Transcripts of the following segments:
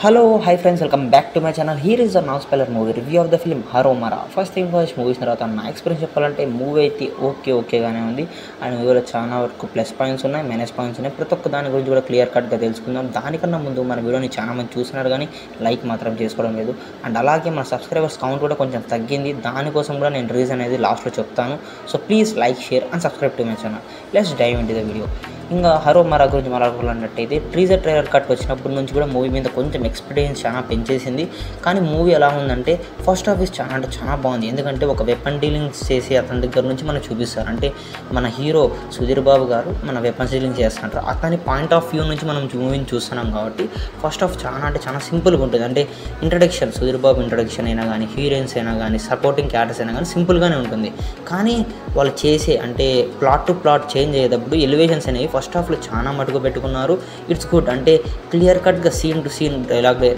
Hello, hi friends, welcome back to my channel. Here is a non-spoiler movie review of the film Haromara. First thing first, movies తర్వాత నా experience చెప్పాలంటే movie అయితే ఓకేగానే ఉంది. And మూవీలో చాలా వరకు plus points ఉన్నాయి, మైనస్ పాయింట్స్ ఉన్నాయి. ప్రతి ఒక్క దాని గురించి కూడా క్లియర్ కట్గా తెలుసుకుందాం. దానికన్నా ముందు మన వీడియోని చాలా మంది చూస్తున్నారు కానీ లైక్ మాత్రం చేసుకోవడం లేదు. అండ్ అలాగే మన సబ్స్క్రైబర్స్ కౌంట్ కూడా కొంచెం తగ్గింది. దానికోసం కూడా నేను రీజన్ అనేది లాస్ట్లో చెప్తాను. So please like, share and subscribe to my channel. Let's dive into the video. ఇంకా హరోమారా గురించి మాట్లాడుకోవాలన్నట్టయితే ట్రైలర్ కట్ వచ్చినప్పటి నుంచి కూడా మూవీ మీద కొంచెం ఎక్స్పీరియన్స్ చాలా పెంచేసింది. కానీ మూవీ ఎలా ఉందంటే ఫస్ట్ హాఫ్ చాలా అంటే చాలా బాగుంది. ఎందుకంటే ఒక వెపన్ డీలింగ్స్ చేసి అతని దగ్గర నుంచి మనం చూపిస్తారు. అంటే మన హీరో సుధీర్ బాబు గారు మన వెపన్స్ డీలింగ్ చేస్తుంటారు. అతని పాయింట్ ఆఫ్ వ్యూ నుంచి మనం మూవీని చూస్తున్నాం కాబట్టి ఫస్ట్ హాఫ్ చాలా అంటే చాలా సింపుల్గా ఉంటుంది. అంటే ఇంట్రడక్షన్, సుధీర్ బాబు ఇంట్రడక్షన్ అయినా కానీ, హీరోయిన్స్ అయినా కానీ, సపోర్టింగ్ క్యారెక్టర్స్ అయినా కానీ సింపుల్గానే ఉంటుంది. కానీ వాళ్ళు చేసే అంటే ప్లాట్ టు ప్లాట్ చేంజ్ అయ్యేటప్పుడు ఎలివేషన్స్ అనేవి ఫస్ట్ హాఫ్లో చాలా మటుకు పెట్టుకున్నారు. It's good. అంటే క్లియర్ కట్గా scene to scene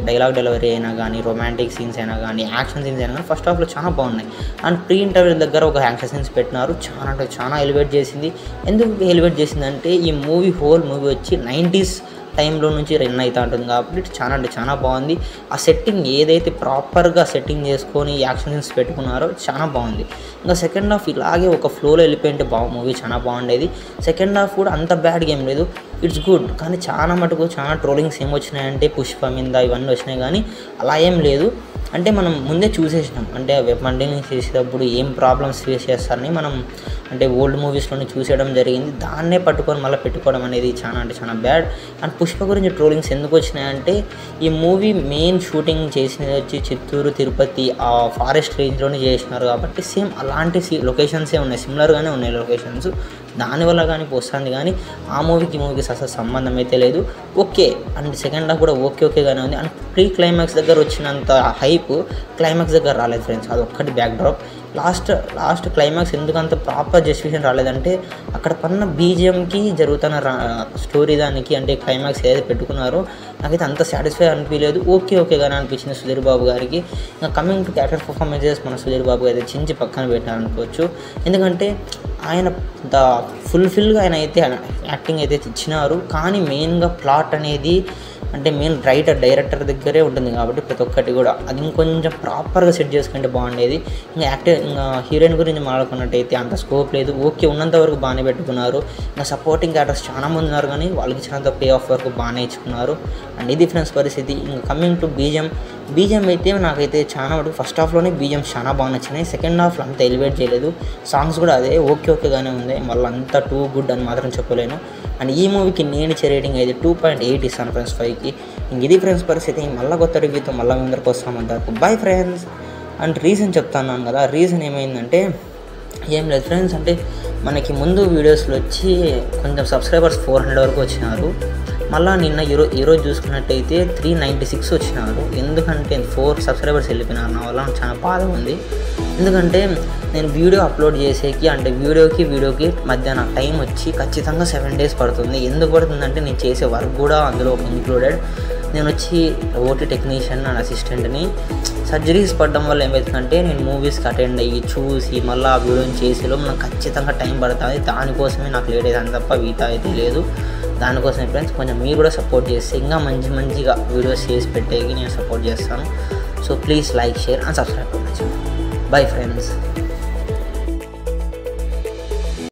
dialogue delivery అయినా కానీ, రొమాంటిక్ సీన్స్ అయినా కానీ, యాక్షన్ సీన్స్ అయినా కానీ ఫస్ట్ హాఫ్లో చాలా బాగున్నాయి. అండ్ ప్రీ ఇంటర్వ్యూ దగ్గర ఒక యాక్షన్ సీన్స్ పెట్టినారు. చాలా అంటే చాలా ఎలివేట్ చేసింది. ఎందుకు ఎలివేట్ చేసిందంటే ఈ హోల్ మూవీ వచ్చి 90s టైంలో నుంచి రన్ అవుతూ ఉంటుంది కాబట్టి చాలా అంటే చాలా బాగుంది. ఆ సెట్టింగ్ ఏదైతే ప్రాపర్గా సెట్టింగ్ చేసుకొని యాక్షన్ సీన్స్ పెట్టుకున్నారో చాలా బాగుంది. ఇంకా సెకండ్ హాఫ్ ఇలాగే ఒక ఫ్లోలో వెళ్ళిపోయింటే మూవీ చాలా బాగుండేది. సెకండ్ హాఫ్ కూడా అంత బ్యాడ్గా ఏం లేదు, ఇట్స్ గుడ్. కానీ చాలా మటుకు చాలా ట్రోలింగ్స్ ఏం వచ్చినాయంటే పుష్ప మీద ఇవన్నీ వచ్చినాయి. కానీ అలా ఏం లేదు. అంటే మనం ముందే చూసేసినాం. అంటే వెపన్ డీలింగ్ చేసేటప్పుడు ఏం ప్రాబ్లమ్స్ ఫేస్ చేస్తారని మనం అంటే ఓల్డ్ మూవీస్లోనే చూసేయడం జరిగింది. దాన్నే పట్టుకొని మళ్ళీ పెట్టుకోవడం అనేది చాలా అంటే చాలా బ్యాడ్. అండ్ పుష్ప గురించి ట్రోలింగ్స్ ఎందుకు వచ్చినాయంటే ఈ మూవీ మెయిన్ షూటింగ్ చేసినది వచ్చి చిత్తూరు, తిరుపతి ఆ ఫారెస్ట్ రేంజ్లోనే చేసినారు కాబట్టి సేమ్ అలాంటి లొకేషన్సే ఉన్నాయి, సిమిలర్గానే ఉన్నాయి లొకేషన్స్. దానివల్ల కానీ వస్తుంది. కానీ ఆ మూవీకి అసలు సంబంధం అయితే లేదు. ఓకే. అండ్ సెకండ్ హాఫ్ కూడా ఓకేగానే ఉంది. అండ్ ప్రీ క్లైమాక్స్ దగ్గర వచ్చినంత హైప్ క్లైమాక్స్ దగ్గర రాలేదు ఫ్రెండ్స్. అది ఒక్కటి బ్యాక్ డ్రాప్. లాస్ట్ క్లైమాక్స్ ఎందుకంత ప్రాపర్ జస్టిఫికేషన్ రాలేదంటే అక్కడ పన్న బీజిఎంకి జరుగుతున్న స్టోరీ దానికి అంటే క్లైమాక్స్ ఏదైతే పెట్టుకున్నారో నాకైతే అంత సాటిస్ఫై అనిపించలేదు. ఓకేగానే అనిపించింది సుధీర్ బాబు గారికి. ఇంకా కమింగ్ టు క్యారెక్టర్ పర్ఫార్మెన్సెస్ మన సుధీర్ బాబు అయితే చించి పక్కన పెట్టారనుకోవచ్చు. ఎందుకంటే ఆయన ఫుల్ఫిల్గా ఆయన అయితే యాక్టింగ్ అయితే ఇచ్చినారు. కానీ మెయిన్గా ప్లాట్ అనేది అంటే మెయిన్ డైరెక్టర్ దగ్గరే ఉంటుంది కాబట్టి ప్రతి ఒక్కటి కూడా అది ఇంకొంచెం ప్రాపర్గా సెట్ చేసుకుంటే బాగుండేది. ఇంకా హీరోయిన్ గురించి మాట్లాడుకున్నట్టయితే అంత స్కోప్ లేదు. ఓకే, ఉన్నంత వరకు బాగానే పెట్టుకున్నారు. ఇంకా సపోర్టింగ్ క్యారెక్టర్స్ చాలా మంది ఉన్నారు కానీ వాళ్ళకి ఇచ్చినంత పే ఆఫ్ వరకు బాగానే ఇచ్చుకున్నారు. అండ్ ఇది ఫ్రెండ్స్ పరిస్థితి. ఇంకా కమింగ్ టు బీజిఎం అయితే నాకైతే చాలా వరకు ఫస్ట్ హాఫ్లోనే బీజిఎం చాలా బాగా నచ్చినాయి. సెకండ్ హాఫ్లో అంత ఎలివేట్ చేయలేదు. సాంగ్స్ కూడా అదే ఓకేగానే ఉంది. మళ్ళీ అంతా టూ గుడ్ అని మాత్రం చెప్పలేను. అండ్ ఈ మూవీకి నేను ఇచ్చే రేటింగ్ అయితే 2.8 ఇస్తాను ఫ్రెండ్స్ 5కి. ఇంక ఇది ఫ్రెండ్స్ పరిస్థితి. మళ్ళీ కొత్త రివ్యూతో మళ్ళీ ముందరికి వస్తామంటారు. Bye friends. అండ్ రీజన్ చెప్తాను కదా, రీజన్ ఏమైందంటే ఏం లేదు ఫ్రెండ్స్. అంటే మనకి ముందు వీడియోస్లో వచ్చి కొంచెం సబ్స్క్రైబర్స్ 400 వరకు వచ్చినారు. మళ్ళీ నిన్న ఈరోజు చూసుకున్నట్టయితే 396 వచ్చినారు. ఎందుకంటే 4 సబ్స్క్రైబర్స్ వెళ్ళిపోయినారు. నా వల్ల చాలా బాధ ఉంది. ఎందుకంటే నేను వీడియో అప్లోడ్ చేసేకి అంటే వీడియోకి మధ్య నాకు టైం వచ్చి ఖచ్చితంగా 7 days పడుతుంది. ఎందుకు పడుతుందంటే నేను చేసే వర్క్ కూడా అందులో ఇంక్లూడెడ్. నేను వచ్చి ఓటీ టెక్నీషియన్ అండ్ అసిస్టెంట్ని. సర్జరీస్ పడడం వల్ల ఏమవుతుందంటే నేను మూవీస్కి అటెండ్ అయ్యి చూసి మళ్ళీ ఆ వీడియోని చేసేలో నాకు ఖచ్చితంగా టైం పడుతుంది. దానికోసమే నాకు లేట్ అయ్యేది తప్ప వీటా అయితే లేదు. దానికోసమే ఫ్రెండ్స్ కొంచెం మీరు కూడా సపోర్ట్ చేస్తే ఇంకా మంచిగా వీడియోస్ చేసి పెట్టేకి నేను సపోర్ట్ చేస్తాను. So please like, share and subscribe to my channel. Bye friends.